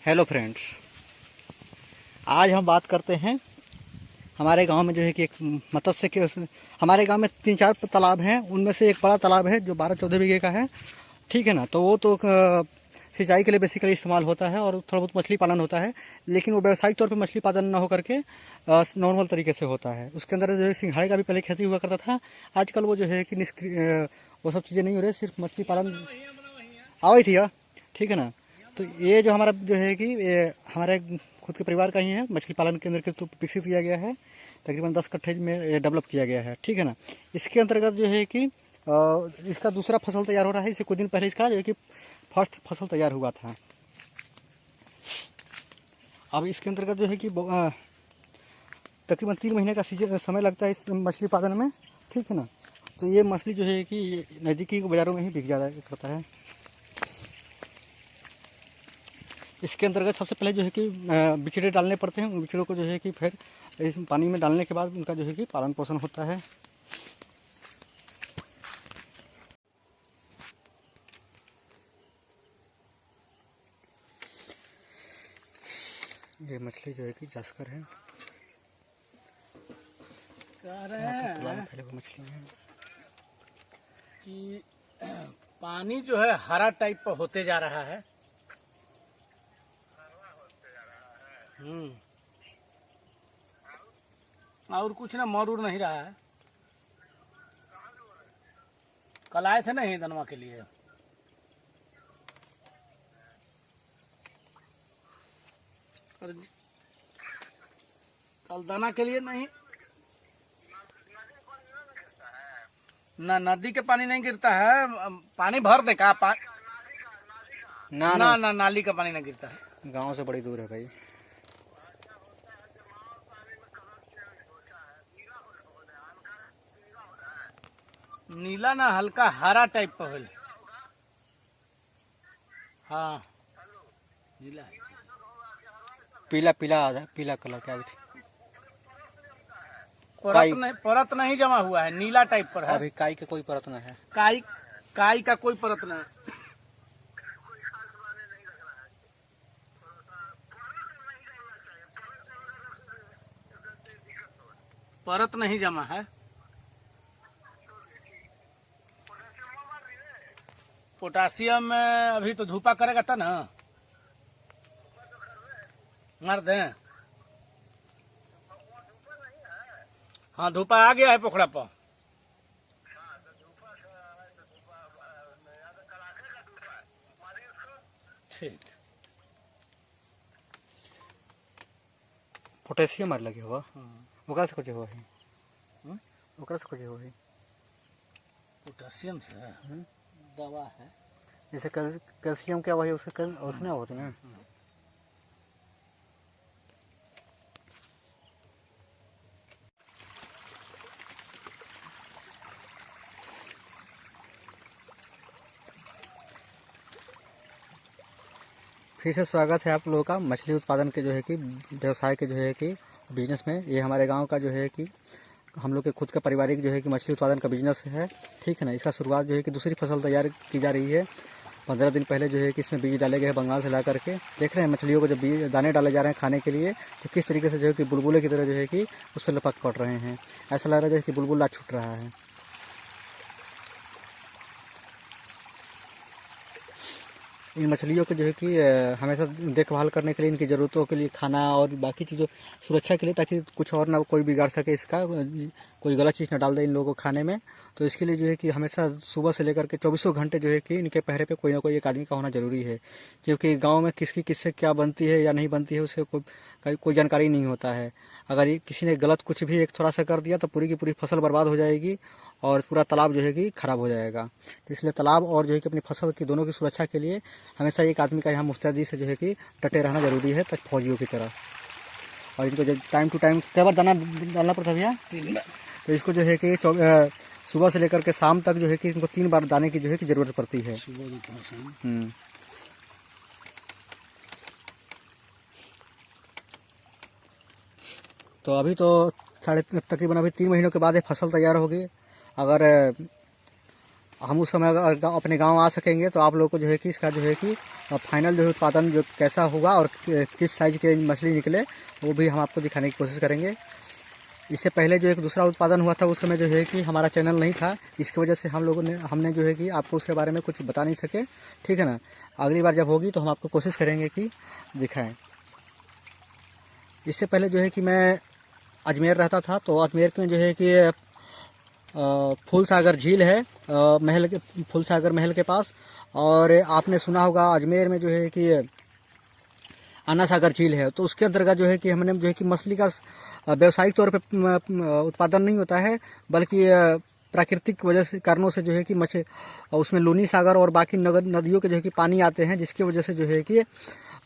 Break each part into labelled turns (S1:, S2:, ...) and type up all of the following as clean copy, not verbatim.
S1: Hello friends, आज हम बात करते हैं हमारे गांव में जो है कि एक मत्स्य के हमारे गांव में 3-4 तालाब हैं। उनमें से एक बड़ा तालाब है जो 12-14 बीघे का है, ठीक है ना। तो वो तो सिंचाई के लिए बेसिकली इस्तेमाल होता है और थोड़ा बहुत मछली पालन होता है, लेकिन वो व्यावसायिक तौर पर मछली पालन ना होकर के नॉर्मल तरीके से होता है। उसके अंदर जो है सिंघाड़े का भी पहले खेती हुआ करता था। आजकल वो जो है कि वो सब चीज़ें नहीं हो रही, सिर्फ मछली पालन आई थी यार, ठीक है ना। तो ये जो हमारा जो है कि ये हमारे खुद के परिवार का ही है, मछली पालन केंद्र के तो विकसित किया गया है। तकरीबन 10 कट्ठे में ये डेवलप किया गया है, ठीक है ना। इसके अंतर्गत जो है कि इसका दूसरा फसल तैयार हो रहा है। इससे कुछ दिन पहले इसका जो है कि फर्स्ट फसल तैयार हुआ था। अब इसके अंतर्गत जो है कि तकरीबन 3 महीने का सीजन समय लगता है इस मछली पालन में, ठीक है ना। तो ये मछली जो है कि नज़दीकी बाज़ारों में ही बिक ज़्यादा करता है। इसके अंतर्गत सबसे पहले जो है कि बिचड़े डालने पड़ते हैं। उन बिचड़ों को जो है कि फिर इस पानी में डालने के बाद उनका जो है कि पालन पोषण होता है। ये मछली जो है कि जास्कर है, तालाब में फैले हुए मछली हैं
S2: कि पानी जो है हरा टाइप का होते जा रहा है। और कुछ ना मर उड़ नहीं रहा है। कल आए थे ना ही दनवा के लिए। और कल दाना के लिए नहीं, ना नदी के पानी नहीं गिरता है। पानी भर दे का ना नाली का पानी नहीं गिरता है।
S1: गांव से बड़ी दूर है भाई।
S2: नीला ना हल्का हरा टाइप का होल। हाँ नीला है।
S1: पीला पीला पीला कलर क्या थी।
S2: परत नहीं जमा हुआ है, नीला टाइप पर है।
S1: अभी काई के कोई परत न है।
S2: काई का कोई परत नहीं। परत नहीं जमा है। पोटासियम में अभी तो धूपा करेगा था ना, मार दे। हाँ धूपा आ गया है पोखड़ा पर। ठीक।
S1: पोटेशियम मार लगे हुआ ओकरा से कुछ हुआ है। ओकरा से कुछ हुआ है।
S2: पोटासियम से दवा है।
S1: जैसे कैल्शियम क्या वही उसके उसमें होते ना। फिर से स्वागत है आप लोगों का मछली उत्पादन के जो है कि व्यवसाय के जो है कि बिजनेस में। ये हमारे गांव का जो है कि हम लोग के खुद का पारिवारिक जो है कि मछली उत्पादन का बिजनेस है, ठीक है ना। इसका शुरुआत जो है कि दूसरी फसल तैयार की जा रही है। 15 दिन पहले जो है कि इसमें बीज डाले गए हैं बंगाल से ला करके। देख रहे हैं मछलियों को जब बीज दाने डाले जा रहे हैं खाने के लिए, तो किस तरीके से जो है कि बुलबुले की तरह जो है कि उस पर लपक पड़ रहे हैं। ऐसा लग रहा है जैसे कि बुलबुला छूट रहा है। इन मछलियों को जो है कि हमेशा देखभाल करने के लिए, इनकी ज़रूरतों के लिए खाना और बाकी चीज़ों सुरक्षा के लिए, ताकि कुछ और ना कोई बिगाड़ सके इसका, कोई गलत चीज़ ना डाल दे इन लोगों को खाने में। तो इसके लिए जो है कि हमेशा सुबह से लेकर के 24 घंटे जो है कि इनके पहरे पे कोई ना कोई एक आदमी का होना ज़रूरी है। क्योंकि गाँव में किसकी किससे क्या बनती है या नहीं बनती है उससे कोई जानकारी नहीं होता है। अगर किसी ने गलत कुछ भी एक थोड़ा सा कर दिया तो पूरी की पूरी फसल बर्बाद हो जाएगी और पूरा तालाब जो है कि खराब हो जाएगा। तो इसलिए तालाब और जो है कि अपनी फसल की दोनों की सुरक्षा के लिए हमेशा एक आदमी का यहाँ मुस्तैदी से जो है कि डटे रहना जरूरी है, तक फौजियों की तरह। और इनको जब टाइम टू टाइम कई बार दाना डालना पड़ता है भैया, तो इसको जो है कि सुबह से लेकर के शाम तक जो है कि इनको 3 बार दाने की जो है कि जरूरत पड़ती है। तो अभी तो तकरीबन अभी 3 महीनों के बाद ये फसल तैयार होगी। अगर हम उस समय अगर अपने गांव आ सकेंगे तो आप लोगों को जो है कि इसका जो है कि फाइनल जो है उत्पादन जो कैसा होगा और किस साइज के मछली निकले वो भी हम आपको दिखाने की कोशिश करेंगे। इससे पहले जो एक दूसरा उत्पादन हुआ था उस समय जो है कि हमारा चैनल नहीं था, इसकी वजह से हमने जो है कि आपको उसके बारे में कुछ बता नहीं सके, ठीक है ना। अगली बार जब होगी तो हम आपको कोशिश करेंगे कि दिखाएं। इससे पहले जो है कि मैं अजमेर रहता था, तो अजमेर में जो है कि फूलसागर झील है फूलसागर महल के पास, और आपने सुना होगा अजमेर में जो है कि अन्ना सागर झील है। तो उसके अंतर्गत जो है कि हमने जो है कि मछली का व्यावसायिक तौर पे उत्पादन नहीं होता है, बल्कि प्राकृतिक वजह से कारणों से जो है कि उसमें लूनी सागर और बाकी नदियों के जो है कि पानी आते हैं, जिसकी वजह से जो है कि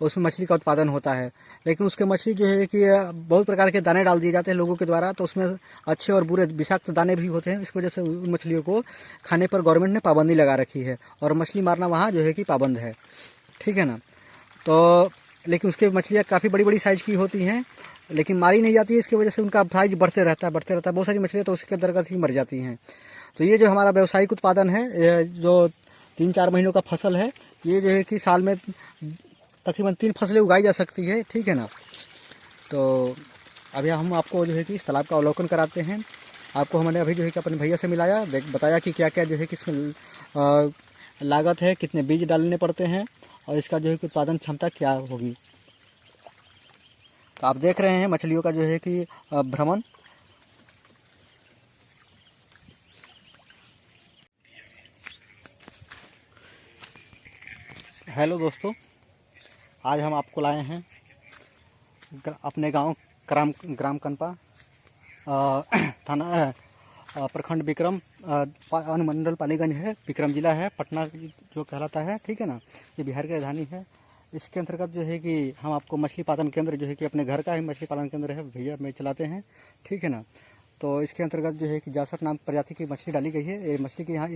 S1: उसमें मछली का उत्पादन होता है। लेकिन उसके मछली जो है कि बहुत प्रकार के दाने डाल दिए जाते हैं लोगों के द्वारा, तो उसमें अच्छे और बुरे विषाक्त दाने भी होते हैं। इस वजह से उन मछलियों को खाने पर गवर्नमेंट ने पाबंदी लगा रखी है और मछली मारना वहाँ जो है कि पाबंद है, ठीक है ना। तो लेकिन उसके मछलियाँ काफ़ी बड़ी बड़ी साइज़ की होती हैं, लेकिन मारी नहीं जाती है। इसकी वजह से उनका साइज बढ़ते रहता है बहुत सारी मछलियाँ तो उसके अंतर्गत ही मर जाती हैं। तो ये जो हमारा व्यावसायिक उत्पादन है, जो 3-4 महीनों का फसल है, ये जो है कि साल में तकरीबन 3 फसलें उगाई जा सकती है, ठीक है ना। तो अभी हम आपको जो है कि इस तालाब का अवलोकन कराते हैं। आपको हमने अभी जो है कि अपने भैया से मिलाया, बताया कि क्या क्या जो है कि इसमें लागत है, कितने बीज डालने पड़ते हैं और इसका जो है कि उत्पादन क्षमता क्या होगी। तो आप देख रहे हैं मछलियों का जो है कि भ्रमण। हेलो दोस्तों, आज हम आपको लाए हैं अपने गांव ग्राम कनपा, थाना प्रखंड विक्रम, अनुमंडल पालीगंज है, विक्रम जिला है, पटना जो कहलाता है, ठीक है ना। ये बिहार की राजधानी है। इसके अंतर्गत जो है कि हम आपको मछली पालन केंद्र जो है कि अपने घर का ही मछली पालन केंद्र है, भैया में चलाते हैं, ठीक है ना। तो इसके अंतर्गत जो है कि जासर नाम प्रजाति की मछली डाली गई है। ये मछली के यहाँ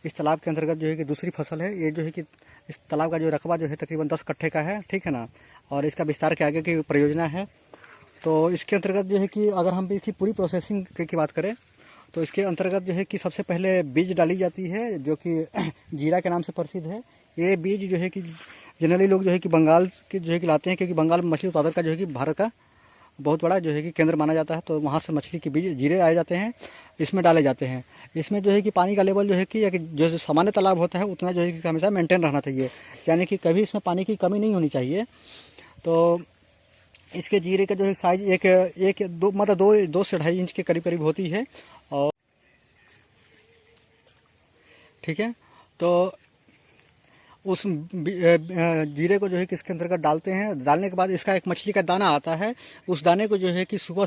S1: इस तालाब के अंतर्गत जो है कि दूसरी फसल है। ये जो है कि इस तालाब का जो रकबा जो है तकरीबन 10 कट्ठे का है, ठीक है ना, और इसका विस्तार के आगे की परियोजना है। तो इसके अंतर्गत जो है कि अगर हम इसकी पूरी प्रोसेसिंग की बात करें तो इसके अंतर्गत जो है कि सबसे पहले बीज डाली जाती है, जो कि जीरा के नाम से प्रसिद्ध है। ये बीज जो है कि जनरली लोग जो है कि बंगाल के जो है कि लाते हैं, क्योंकि बंगाल में मछली उत्पादन का जो है कि भारत का बहुत बड़ा जो है कि केंद्र माना जाता है। तो वहाँ से मछली के बीज जीरे आए जाते हैं, इसमें डाले जाते हैं। इसमें जो है कि पानी का लेवल जो है कि जो सामान्य तालाब होता है उतना जो है कि हमेशा मेंटेन रहना चाहिए, यानी कि कभी इसमें पानी की कमी नहीं होनी चाहिए। तो इसके जीरे का जो है साइज मतलब 2 से 2.5 इंच के करीब करीब होती है, और ठीक है। तो उस जीरे को जो है कि इसके अंतर्गत डालते हैं। डालने के बाद इसका एक मछली का दाना आता है, उस दाने को जो है कि सुबह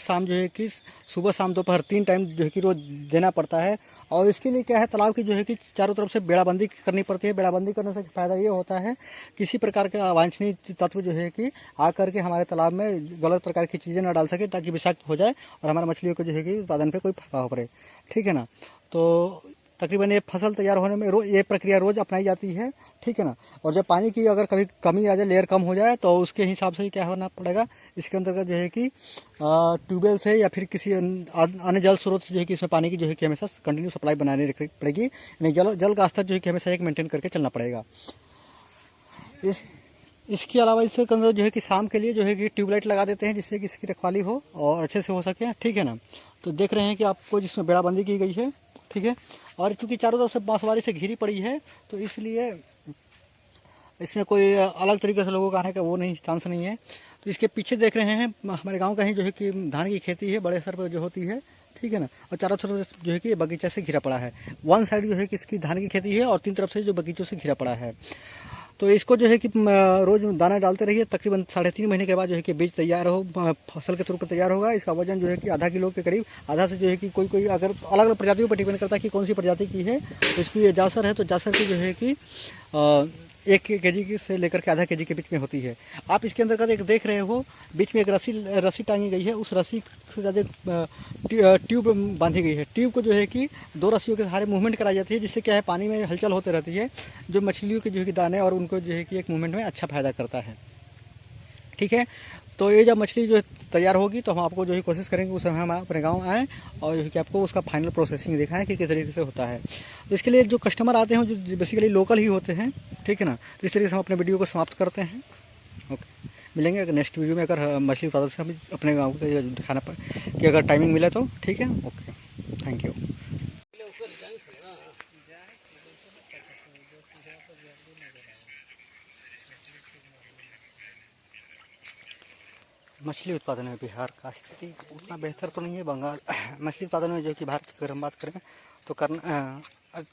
S1: शाम दोपहर 3 टाइम जो है कि रोज देना पड़ता है। और इसके लिए क्या है, तालाब की जो है कि चारों तरफ से बेड़ाबंदी करनी पड़ती है। बेड़ाबंदी करने से फायदा ये होता है, किसी प्रकार के अवांछनीय तत्व जो है कि आकर के हमारे तालाब में गलत प्रकार की चीज़ें न डाल सके, ताकि विषाक्त हो जाए और हमारे मछलियों को जो है कि उत्पादन पर कोई प्रभाव पड़े, ठीक है ना। तो तकरीबन ये फसल तैयार होने में ये प्रक्रिया रोज अपनाई जाती है, ठीक है ना। और जब पानी की अगर कभी कमी आ जाए, लेयर कम हो जाए, तो उसके हिसाब से क्या होना पड़ेगा, इसके अंतर्गत जो है कि ट्यूबवेल से या फिर किसी अन्य जल स्रोत से जो है कि इसमें पानी की जो है कि हमेशा कंटिन्यू सप्लाई बनाने पड़ेगी। नहीं, जल का स्तर जो है कि हमेशा एक मेंटेन करके चलना पड़ेगा। इसके अलावा इसके अंदर जो है कि शाम के लिए जो है कि ट्यूबलाइट लगा देते हैं, जिससे कि इसकी रखवाली हो और अच्छे से हो सके, ठीक है ना। तो देख रहे हैं कि आपको जिसमें बेड़ाबंदी की गई है, ठीक है। और चूंकि चारों तरफ से बांसवारी से घिरी पड़ी है, तो इसलिए इसमें कोई अलग तरीके से लोगों का आने का वो नहीं, चांस नहीं है। तो इसके पीछे देख रहे हैं हमारे गांव का ही जो है कि धान की खेती है, बड़े स्तर पर जो होती है, ठीक है ना। और चारों तरफ जो है कि बगीचा से घिरा पड़ा है। वन साइड जो है कि इसकी धान की खेती है और 3 तरफ से जो बगीचों से घिरा पड़ा है। तो इसको जो है कि रोज दाना डालते रहिए। तकरीबन 3.5 महीने के बाद जो है कि बीज तैयार हो, फसल के तौर पर तैयार होगा। इसका वजन जो है कि आधा किलो के करीब, आधा से जो है कि कोई अगर अलग अलग प्रजातियों पर डिपेंड करता है कि कौन सी प्रजाति की है। तो इसकी जासर है, तो जासर की जो है कि 1 kg से लेकर के आधा kg के बीच में होती है। आप इसके अंदर एक देख रहे हो, बीच में एक रस्सी टांगी गई है। उस रस्सी से ज़्यादा ट्यूब बांधी गई है। ट्यूब को जो है कि 2 रस्सियों के सहारे मूवमेंट कराई जाती है, जिससे क्या है, पानी में हलचल होते रहती है, जो मछलियों के जो है कि दाने और उनको जो है कि एक मूवमेंट में अच्छा फायदा करता है, ठीक है। तो ये जब मछली जो है तैयार होगी तो हम आपको जो है कोशिश करेंगे उस समय हम अपने गांव आएँ और जो है कि आपको उसका फाइनल प्रोसेसिंग दिखाएं कि किस तरीके से होता है। तो इसके लिए जो कस्टमर आते हैं जो बेसिकली लोकल ही होते हैं, ठीक है ना। तो इस तरीके से हम अपने वीडियो को समाप्त करते हैं। ओके, मिलेंगे अगर नेक्स्ट वीडियो में, अगर मछली उत्पादन से हम अपने गाँव को दिखाना पाए कि अगर टाइमिंग मिला तो ठीक है। Okay, thank you. मछली उत्पादन में बिहार का स्थिति उतना बेहतर तो नहीं है। बंगाल मछली उत्पादन में जो कि भारत की अगर हम बात करें तो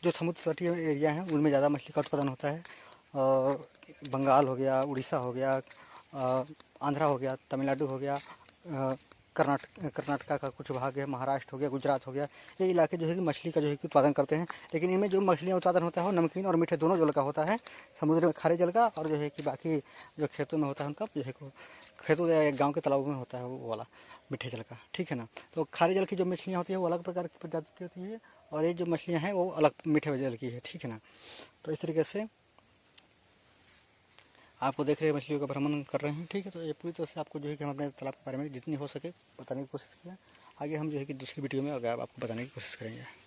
S1: जो समुद्र तटीय एरिया हैं उनमें ज़्यादा मछली का उत्पादन होता है। और बंगाल हो गया, उड़ीसा हो गया, आंध्रा हो गया, तमिलनाडु हो गया, कर्नाटका का कुछ भाग है, महाराष्ट्र हो गया, गुजरात हो गया, ये इलाके जो है कि मछली का जो है कि उत्पादन करते हैं। लेकिन इनमें जो मछलियाँ उत्पादन होता है वो नमकीन और मीठे दोनों जल का होता है। समुद्र में खारे जल का और जो है कि बाकी जो खेतों में होता है उनका जो है खेतों या गाँव के तालाबों में होता है वो वाला मीठे जल का, ठीक है ना। तो खारे जल की जो मछलियाँ होती है वो अलग प्रकार की प्रजाति की होती है और ये जो मछलियाँ हैं वो अलग मीठे जल की है, ठीक है ना। तो इस तरीके से आपको देख रहे हैं मछलियों का भ्रमण कर रहे हैं, ठीक है। तो ये पूरी तरह से आपको जो है कि हम अपने तालाब के बारे में जितनी हो सके बताने की कोशिश किया। आगे हम जो है कि दूसरी वीडियो में अगर आपको बताने की कोशिश करेंगे।